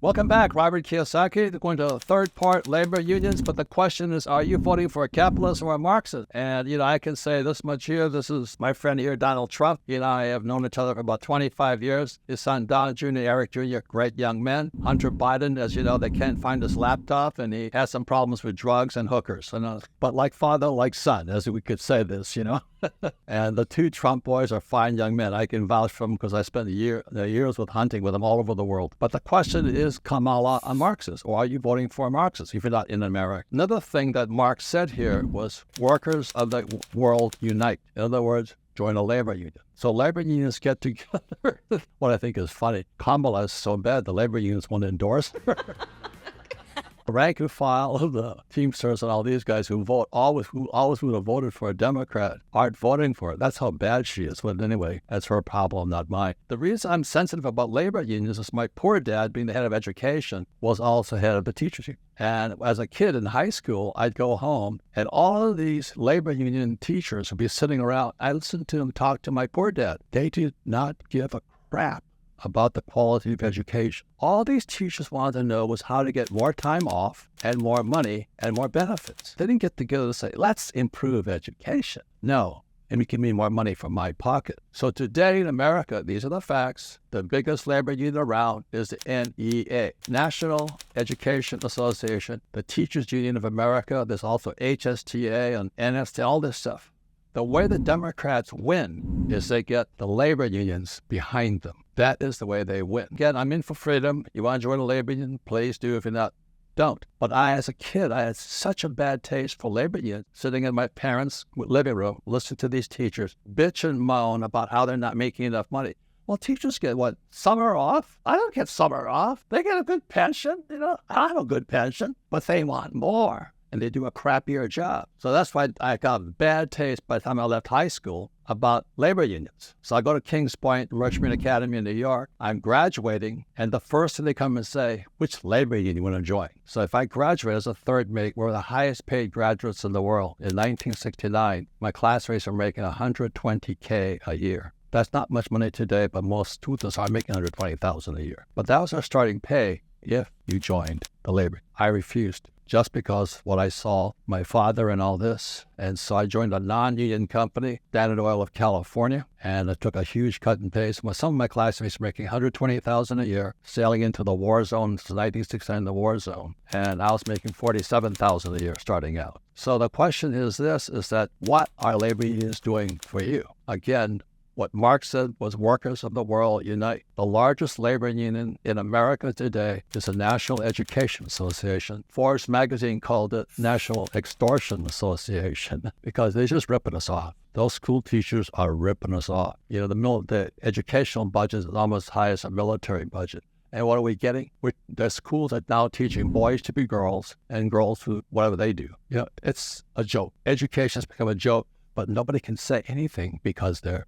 Welcome back, Robert Kiyosaki. They're going to the third part, labor unions. But the question is, are you voting for a capitalist or a Marxist? And, I can say this much here. This is my friend here, Donald Trump. He and I have known each other for about 25 years. His son, Don Jr., Eric Jr., great young men. Hunter Biden, as you know, they can't find his laptop, and he has some problems with drugs and hookers. But like father, like son, as we could say this, And the two Trump boys are fine young men. I can vouch for them because I spent years with hunting with them all over the world. But the question is Kamala a Marxist, or are you voting for a Marxist if you're not in America? Another thing that Marx said here was workers of the world unite. In other words, join a labor union. So labor unions get together. What I think is funny, Kamala is so bad the labor unions won't endorse her. The rank and file of the Teamsters and all these guys who always would have voted for a Democrat aren't voting for it. That's how bad she is. But anyway, that's her problem, not mine. The reason I'm sensitive about labor unions is my poor dad, being the head of education, was also head of the teachers union. And as a kid in high school, I'd go home and all of these labor union teachers would be sitting around. I listened to them talk to my poor dad. They did not give a crap about the quality of education. All these teachers wanted to know was how to get more time off and more money and more benefits. They didn't get together to say, let's improve education. No, and give me more money from my pocket. So today in America, these are the facts. The biggest labor union around is the NEA, National Education Association, the Teachers Union of America. There's also HSTA and NSTA, all this stuff. The way the Democrats win is they get the labor unions behind them. That is the way they win. Again, I'm in for freedom. You want to join a labor union? Please do. If you're not, don't. But as a kid, I had such a bad taste for labor unions, sitting in my parents' living room, listening to these teachers bitch and moan about how they're not making enough money. Well, teachers get what? Summer off? I don't get summer off. They get a good pension. I have a good pension, but they want more. And they do a crappier job. So that's why I got a bad taste by the time I left high school about labor unions. So I go to Kings Point, Richmond Academy in New York. I'm graduating, and the first thing they come and say, which labor union you want to join? So if I graduate as a third mate, we're the highest paid graduates in the world. In 1969, my classmates were making $120K a year. That's not much money today, but most students are making $120,000 a year. But that was our starting pay if you joined the labor. I refused. Just because what I saw, my father and all this. And so I joined a non-union company, Standard Oil of California, and I took a huge cut in pay. So some of my classmates were making $120,000 a year, sailing into the war zone, 1969, the war zone. And I was making $47,000 a year starting out. So the question is this, is that what are labor unions doing for you? Again, what Marx said was workers of the world unite. The largest labor union in America today is the National Education Association. Forbes magazine called it National Extortion Association because they're just ripping us off. Those school teachers are ripping us off. The educational budget is almost as high as a military budget. And what are we getting? The schools are now teaching boys to be girls and girls to whatever they do. It's a joke. Education has become a joke, but nobody can say anything because they're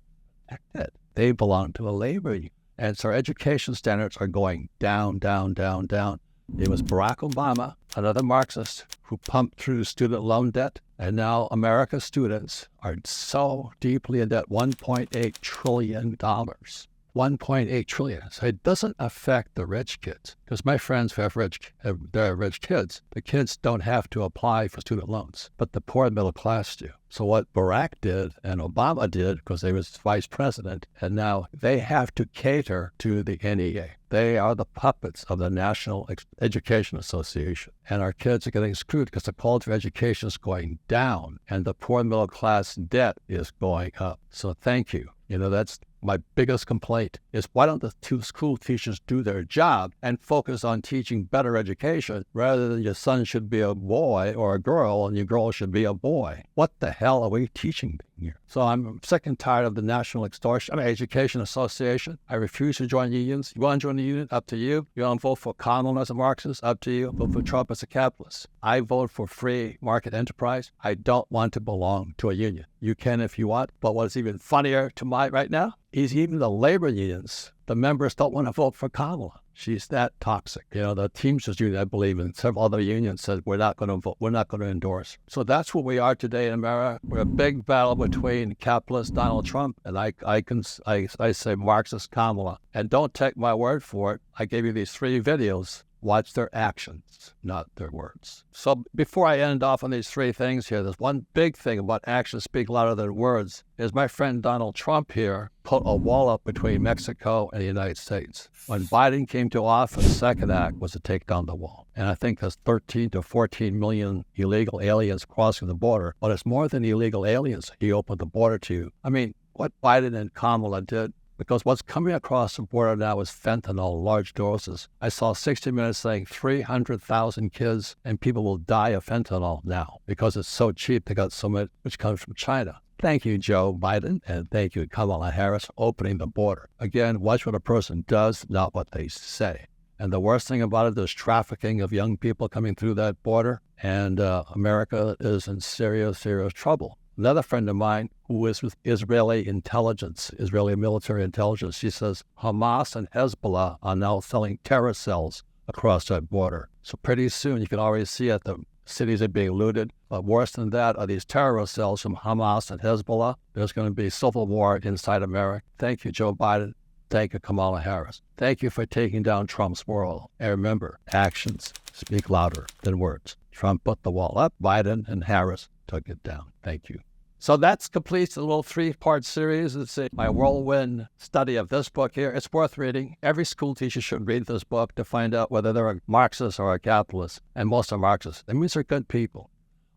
they belong to a labor union. And so our education standards are going down, down, down, down. It was Barack Obama, another Marxist, who pumped through student loan debt. And now America's students are so deeply in debt, $1.8 trillion. 1.8 trillion. So it doesn't affect the rich kids because my friends who have rich kids, the kids don't have to apply for student loans, but the poor and middle class do. So what Barack did and Obama did, because they was vice president, and now they have to cater to the NEA. They are the puppets of the National Education Association. And our kids are getting screwed because the quality of education is going down and the poor and middle class debt is going up. So thank you. That's my biggest complaint is why don't the two school teachers do their job and focus on teaching better education rather than your son should be a boy or a girl and your girl should be a boy? What the hell are we teaching here? So I'm sick and tired of the National Education Association. I refuse to join unions. You want to join a union? Up to you. You want to vote for Kamala as a Marxist? Up to you. Vote for Trump as a capitalist. I vote for free market enterprise. I don't want to belong to a union. You can if you want. But what's even funnier to my right now is even the labor unions, the members don't want to vote for Kamala. She's that toxic. The Teamsters Union, I believe, and several other unions said we're not going to vote. We're not going to endorse. So that's what we are today in America. We're a big battle between capitalist Donald Trump and I say Marxist Kamala. And don't take my word for it. I gave you these 3 videos. Watch their actions, not their words. So before I end off on these 3 things here, there's one big thing about actions speak louder than words, is my friend Donald Trump here put a wall up between Mexico and the United States. When Biden came to office, the second act was to take down the wall. And I think there's 13 to 14 million illegal aliens crossing the border. But it's more than illegal aliens he opened the border to. I mean, what Biden and Kamala did, because what's coming across the border now is fentanyl, large doses. I saw 60 Minutes saying 300,000 kids and people will die of fentanyl now because it's so cheap. They got so much, which comes from China. Thank you, Joe Biden, and thank you, Kamala Harris, for opening the border. Again, watch what a person does, not what they say. And the worst thing about it is trafficking of young people coming through that border, and America is in serious, serious trouble. Another friend of mine who is with Israeli intelligence, Israeli military intelligence, she says Hamas and Hezbollah are now selling terror cells across that border. So pretty soon you can already see it, the cities are being looted. But worse than that are these terror cells from Hamas and Hezbollah. There's going to be civil war inside America. Thank you, Joe Biden. Thank you, Kamala Harris. Thank you for taking down Trump's wall. And remember, actions speak louder than words. Trump put the wall up, Biden and Harris took it down. Thank you. So that completes the little 3-part series. It's my whirlwind study of this book here. It's worth reading. Every school teacher should read this book to find out whether they're a Marxist or a capitalist. And most are Marxists. That means they're good people.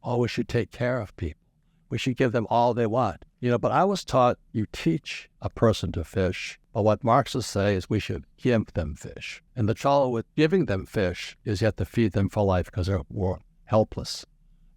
Oh, we should take care of people. We should give them all they want. But I was taught you teach a person to fish. But what Marxists say is we should give them fish. And the trouble with giving them fish is you have to feed them for life because they're helpless.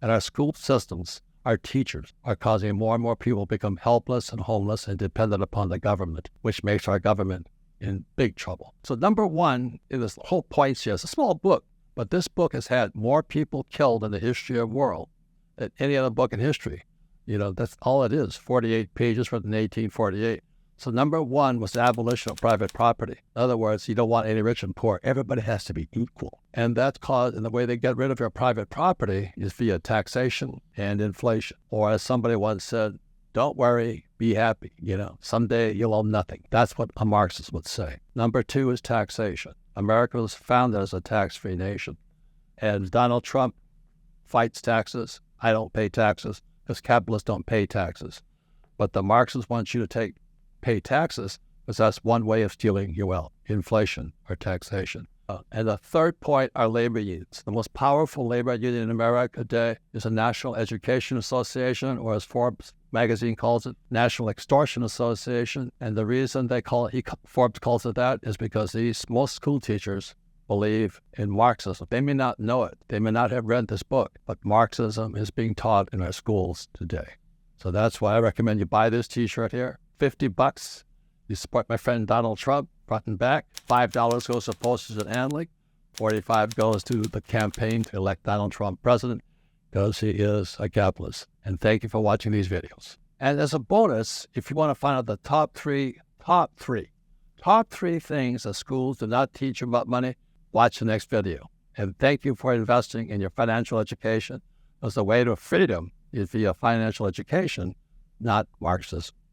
And our school systems, our teachers are causing more and more people to become helpless and homeless and dependent upon the government, which makes our government in big trouble. So number 1 in this whole point here, it's a small book, but this book has had more people killed in the history of the world than any other book in history. That's all it is, 48 pages written in 1848. So number 1 was the abolition of private property. In other words, you don't want any rich and poor. Everybody has to be equal. And that's caused, and the way they get rid of your private property is via taxation and inflation. Or as somebody once said, don't worry, be happy. Someday you'll own nothing. That's what a Marxist would say. Number 2 is taxation. America was founded as a tax-free nation. And Donald Trump fights taxes. I don't pay taxes because capitalists don't pay taxes. But the Marxists want you to pay taxes because that's one way of stealing your wealth, inflation or taxation. And the third point are labor unions. The most powerful labor union in America today is the National Education Association, or as Forbes magazine calls it, National Extortion Association. And the reason Forbes calls it that is because most school teachers believe in Marxism. They may not know it. They may not have read this book, but Marxism is being taught in our schools today. So that's why I recommend you buy this t-shirt here. $50. You support my friend Donald Trump, front and back. $5 goes to postage and handling. $45 goes to the campaign to elect Donald Trump president because he is a capitalist. And thank you for watching these videos. And as a bonus, if you want to find out the top three things that schools do not teach about money, watch the next video. And thank you for investing in your financial education, because the way to freedom is via financial education, not Marxism.